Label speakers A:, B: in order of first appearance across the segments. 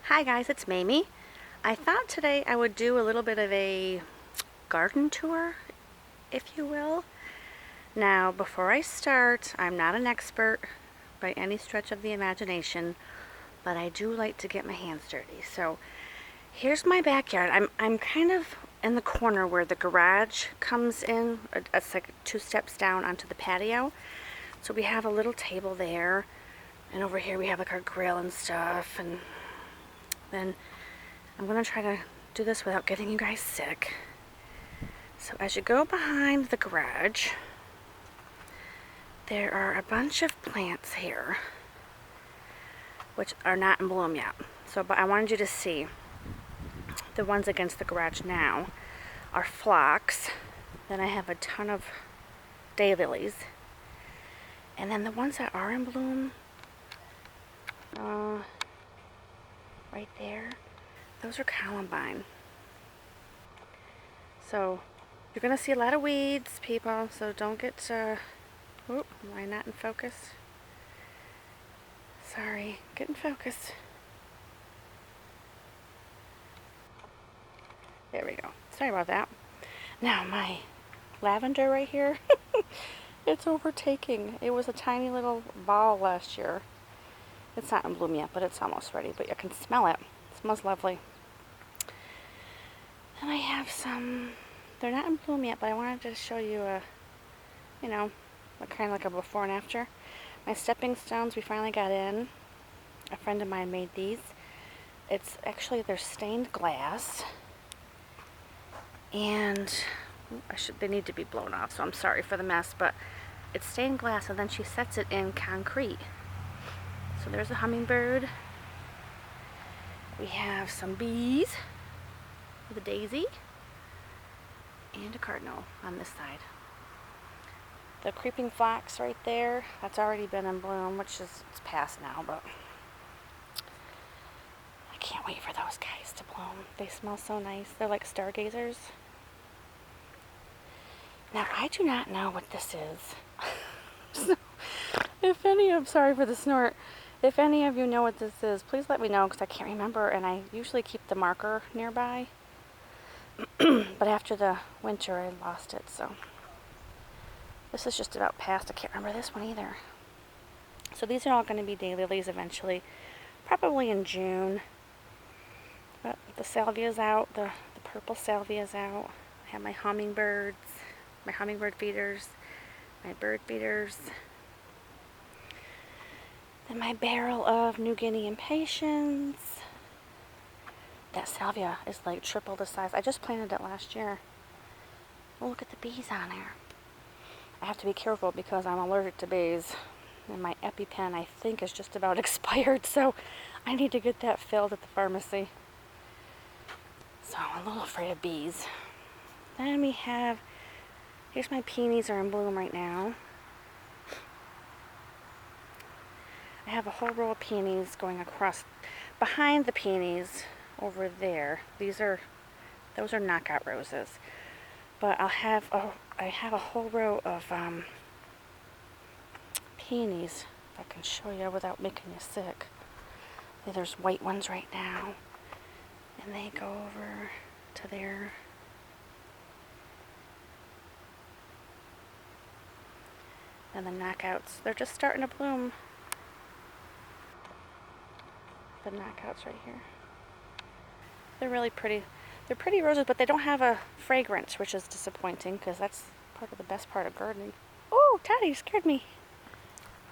A: Hi guys, it's Mamie. I thought today I would do a little bit of a garden tour, if you will. Now, before I start, I'm not an expert by any stretch of the imagination, but I do like to get my hands dirty. So, here's my backyard. I'm kind of in the corner where the garage comes in. It's like 2 steps down onto the patio. So we have a little table there, and over here we have like our grill and stuff, and then I'm going to try to do this without getting you guys sick. So as you go behind the garage, there are a bunch of plants here, which are not in bloom yet. But I wanted you to see the ones against the garage now are phlox. Then I have a ton of daylilies. And then the ones that are in bloom, right there, those are columbine. So you're going to see a lot of weeds, people, so don't get, am I not in focus? Sorry, get in focus. There we go. Sorry about that. Now my lavender right here, it's overtaking. It was a tiny little ball last year. It's not in bloom yet, but it's almost ready, but you can smell it. It smells lovely. And I have some, they're not in bloom yet, but I wanted to show you a kind of like a before and after. My stepping stones, we finally got in. A friend of mine made these. It's actually, they're stained glass. And they need to be blown off, so I'm sorry for the mess, but it's stained glass, and then she sets it in concrete. So there's a hummingbird. We have some bees with a daisy and a cardinal on this side. The creeping phlox right there, that's already been in bloom, which is, it's past now, but I can't wait for those guys to bloom. They smell so nice. They're like stargazers. Now, I do not know what this is. So, sorry for the snort. If any of you know what this is, please let me know, because I can't remember, and I usually keep the marker nearby. But after the winter, I lost it, so. This is just about past. I can't remember this one either. So these are all going to be daylilies eventually, probably in June. But the salvia's out, the purple salvia's out. I have my hummingbirds, my hummingbird feeders, my bird feeders. Then my barrel of New Guinea impatiens. That salvia is like triple the size. I just planted it last year. Oh, look at the bees on there. I have to be careful because I'm allergic to bees. And my EpiPen, I think, is just about expired, so I need to get that filled at the pharmacy. So I'm a little afraid of bees. Then we have, here's my peonies are in bloom right now. I have a whole row of peonies going across, behind the peonies over there. Those are knockout roses. But I have a whole row of peonies, if I can show you without making you sick. There's white ones right now, and they go over to there. And the knockouts, they're just starting to bloom. The knockouts right here. They're really pretty. They're pretty roses, but they don't have a fragrance, which is disappointing, because that's part of the best part of gardening. Oh, Toddy, you scared me.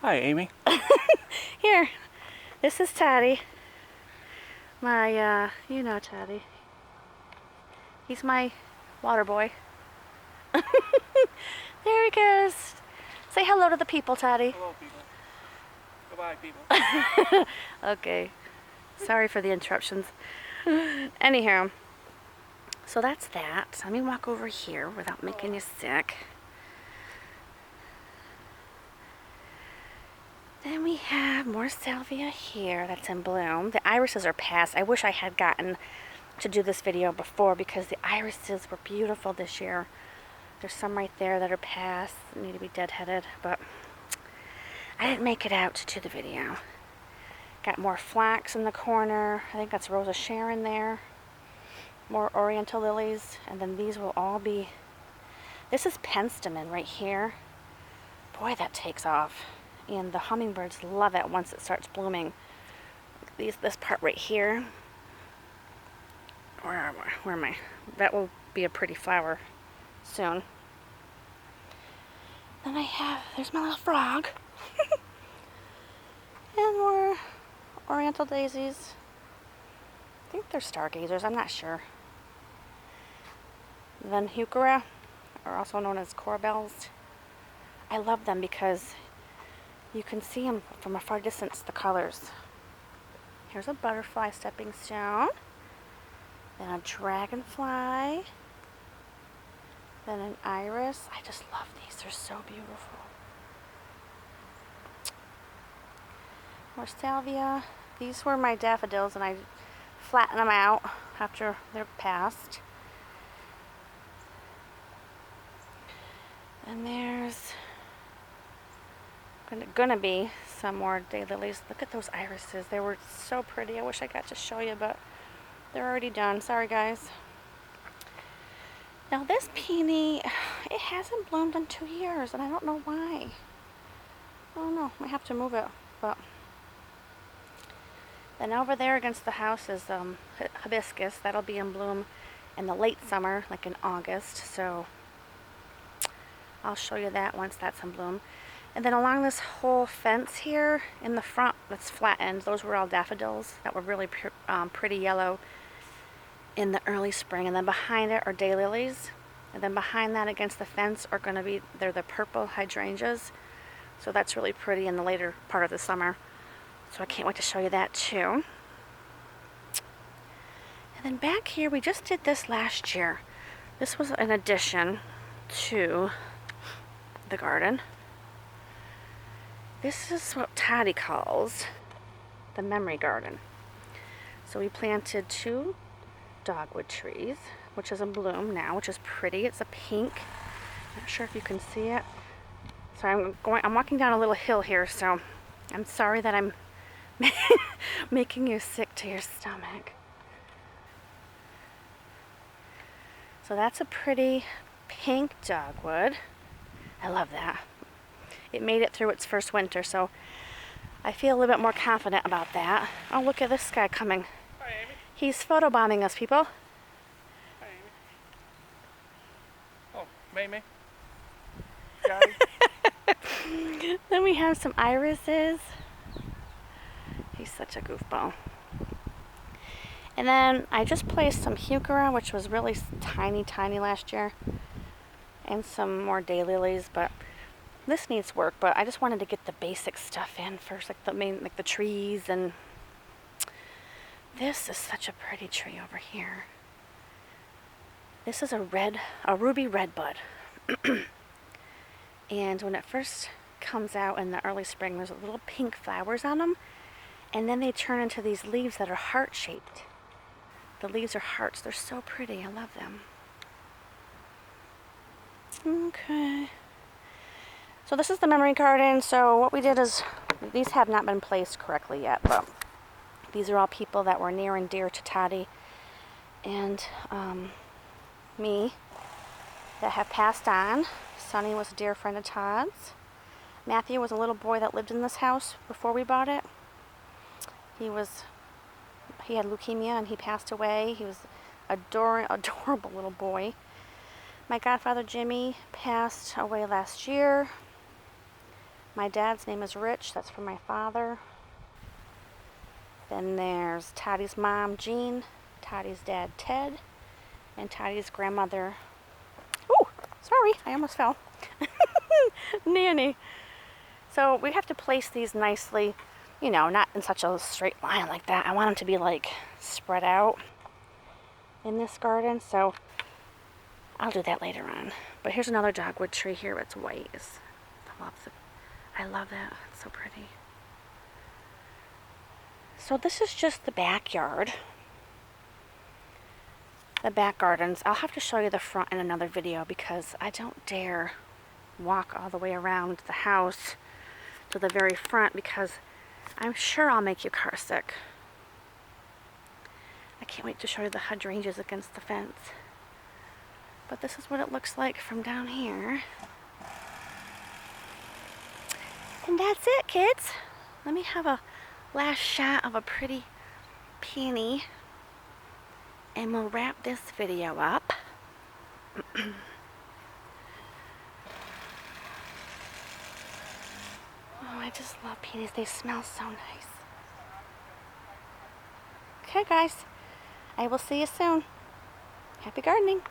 B: Hi, Amy.
A: Here, this is Toddy. My, you know Toddy. He's my water boy. There he goes. Say hello to the people, Toddy.
B: Hello, people. Goodbye, people.
A: Okay. Sorry for the interruptions. Anyhow, so that's that. Let me walk over here without making you sick. Then we have more salvia here that's in bloom. The irises are past. I wish I had gotten to do this video before, because the irises were beautiful this year. There's some right there that are past, need to be deadheaded, but I didn't make it out to the video. Got more flax in the corner. I think that's Rosa Sharon there. More oriental lilies. And then these will all be... This is penstemon right here. Boy, that takes off. And the hummingbirds love it once it starts blooming. This part right here. Where am I? That will be a pretty flower soon. Then I have... There's my little frog. And more oriental daisies. I think they're stargazers, I'm not sure. Then heuchera, are also known as corbels. I love them because you can see them from a far distance, the colors. Here's a butterfly stepping stone. Then a dragonfly. Then an iris. I just love these, they're so beautiful. More salvia. These were my daffodils and I flattened them out after they're passed. And there's gonna be some more daylilies. Look at those irises. They were so pretty. I wish I got to show you, but they're already done. Sorry, guys. Now this peony, it hasn't bloomed in 2 years, and I don't know why. I don't know. I have to move it, but... Then over there against the house is hibiscus. That'll be in bloom in the late summer, like in August. So I'll show you that once that's in bloom. And then along this whole fence here in the front that's flattened, those were all daffodils that were really pretty yellow in the early spring. And then behind it are daylilies. And then behind that against the fence are going to be, they're the purple hydrangeas. So that's really pretty in the later part of the summer. So I can't wait to show you that too. And then back here, we just did this last year. This was an addition to the garden. This is what Toddy calls the memory garden. So we planted 2 dogwood trees, which is in bloom now, which is pretty. It's a pink. Not sure if you can see it. So I'm walking down a little hill here, so I'm sorry that I'm making you sick to your stomach. So that's a pretty pink dogwood. I love that. It made it through its first winter, so I feel a little bit more confident about that. Oh, look at this guy coming.
B: Hi, Amy.
A: He's photobombing us, people.
B: Hi, Amy. Oh, May. Johnny.
A: Then we have some irises. He's such a goofball. And then I just placed some heuchera, which was really tiny last year. And some more daylilies, but this needs work. But I just wanted to get the basic stuff in first, like the trees. And this is such a pretty tree over here. This is a ruby red bud. And when it first comes out in the early spring, there's little pink flowers on them. And then they turn into these leaves that are heart-shaped. The leaves are hearts. They're so pretty. I love them. Okay. So this is the memory garden. So what we did is, these have not been placed correctly yet, but these are all people that were near and dear to Toddy and me that have passed on. Sonny was a dear friend of Todd's. Matthew was a little boy that lived in this house before we bought it. He had leukemia and he passed away. He was adorable little boy. My godfather Jimmy passed away last year. My dad's name is Rich. That's for my father. Then there's Toddy's mom, Jean, Toddy's dad, Ted, and Toddy's grandmother. Oh, sorry, I almost fell. Nanny. So we have to place these nicely, you know, not in such a straight line like that. I want them to be like spread out in this garden, so I'll do that later on. But here's another dogwood tree here. It's white. I love that. It's so pretty. So this is just the backyard. The back gardens. I'll have to show you the front in another video because I don't dare walk all the way around the house to the very front because I'm sure I'll make you car sick. I can't wait to show you the hydrangeas against the fence. But this is what it looks like from down here. And that's it, kids. Let me have a last shot of a pretty peony. And we'll wrap this video up. Oh, I just love peonies. They smell so nice. Okay, guys. I will see you soon. Happy gardening.